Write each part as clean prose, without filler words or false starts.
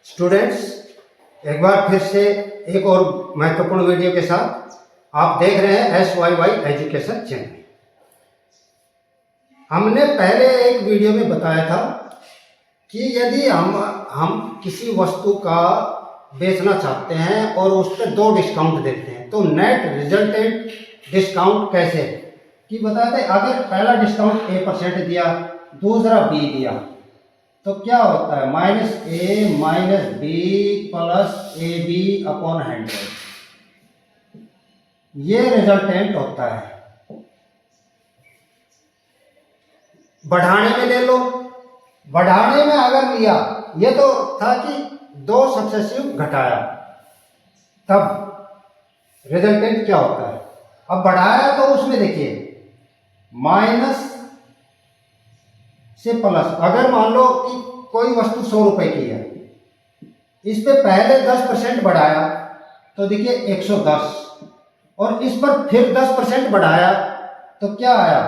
Students, एक बार फिर से एक और महत्वपूर्ण वीडियो के साथ आप देख रहे हैं SYY एजुकेशन चैनल। हमने पहले एक वीडियो में बताया था कि यदि हम किसी वस्तु का बेचना चाहते हैं और उस पर 2 डिस्काउंट देते हैं तो नेट रिजल्टेंट डिस्काउंट कैसे कि बताया था। अगर पहला डिस्काउंट A% दिया, दूसरा B दिया, तो क्या होता है -A - B + AB अपॉन 100, ये रिजल्टेंट होता है। बढ़ाने में ले लो, बढ़ाने में अगर लिया, ये तो था कि 2 सक्सेसिव घटाया, तब रिजल्टेंट क्या होता है। अब बढ़ाया तो उसमें देखिए माइनस से प्लस। अगर मान लो कि कोई वस्तु 100 रुपए की है, इस पे पहले 10% बढ़ाया तो देखिए 110, और इस पर फिर 10% बढ़ाया तो क्या आया,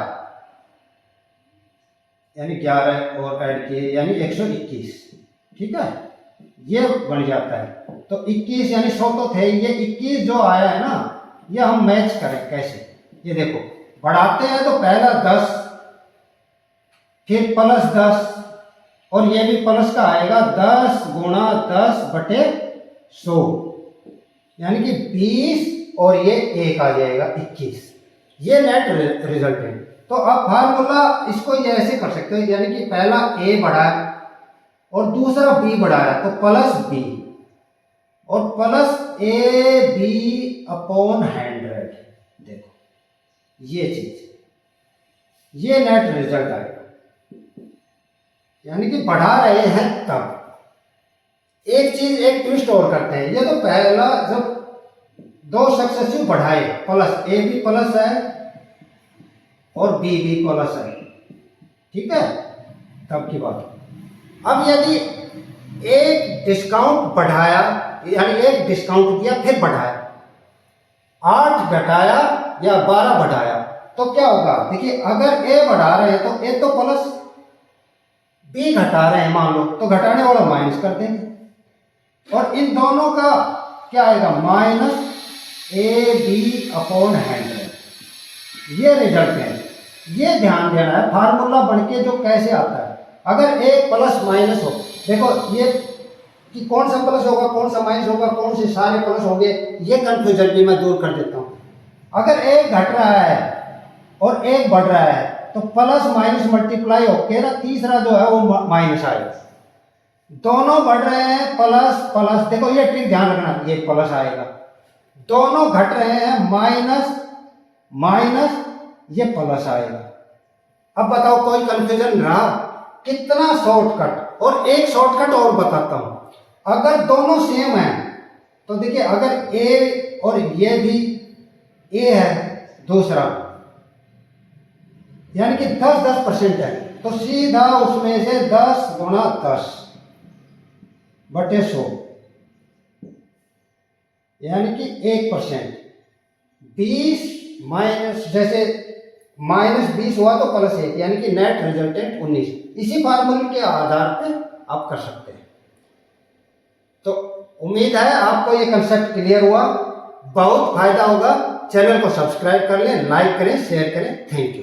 यानी 11 और ऐड किए यानी 121। ठीक है, ये बन जाता है। तो 21 यानी 100 तो थे, ये 21 जो आया है ना, ये हम मैच करें कैसे। ये देखो, बढ़ाते हैं तो पहला 10, फिर प्लस 10, और ये भी प्लस का आएगा 10 × 10/100, यानी कि 20, और ये 1 आ जाएगा 21। ये नेट रिजल्ट है। तो अब फार्मूला इसको ये ऐसे कर सकते हो, यानी कि पहला A बढ़ाया और दूसरा B बढ़ाया तो प्लस B, और प्लस AB अपॉन 100। देखो ये चीज, ये नेट रिजल्ट आएगा, यानी कि बढ़ा रहे हैं तब। एक चीज, एक ट्विस्ट और करते हैं। ये तो पहला जब 2 सक्सेसिव बढ़ाए, प्लस AB प्लस है और BB प्लस है, ठीक है, तब की बात। अब यदि एक डिस्काउंट बढ़ाया, यानी एक डिस्काउंट दिया फिर बढ़ाया, 8 घटाया या 12 बढ़ाया, तो क्या होगा। देखिए, अगर A बढ़ा रहे हैं तो A तो प्लस, B घटा रहे हैं मान लो तो घटाने वाला माइनस कर देंगे, और इन दोनों का क्या आएगा -AB अपॉन 100। ये रिजल्ट है, ये ध्यान देना है। फार्मूला बनके जो कैसे आता है, अगर A प्लस माइनस हो, देखो ये कि कौन सा प्लस होगा कौन सा माइनस होगा, कौन से सारे प्लस होंगे, ये कंफ्यूजन भी मैं दूर कर देता हूँ। अगर एक घट रहा है और एक बढ़ रहा है तो प्लस माइनस मल्टीप्लाई होके ना तीसरा जो है वो माइनस आएगा। दोनों बढ़ रहे हैं प्लस प्लस, देखो ये ट्रिक ध्यान रखना, ये प्लस आएगा। दोनों घट रहे हैं माइनस माइनस, ये प्लस आएगा। अब बताओ कोई कंफ्यूजन रहा, कितना शॉर्टकट। और एक शॉर्टकट और बताता हूं, अगर दोनों सेम है तो देखिए, अगर A और ये भी A है दूसरा, यानी कि 10% है, तो सीधा उसमें से 10 × 10/100, यानी कि 1%। 20 माइनस, जैसे -20 हुआ तो +1, यानी कि नेट रिजल्टेंट 19। इसी फार्मूले के आधार पे आप कर सकते हैं। तो उम्मीद है आपको ये कंसेप्ट क्लियर हुआ, बहुत फायदा होगा। चैनल को सब्सक्राइब कर लें, लाइक करें, शेयर करें। Thank you.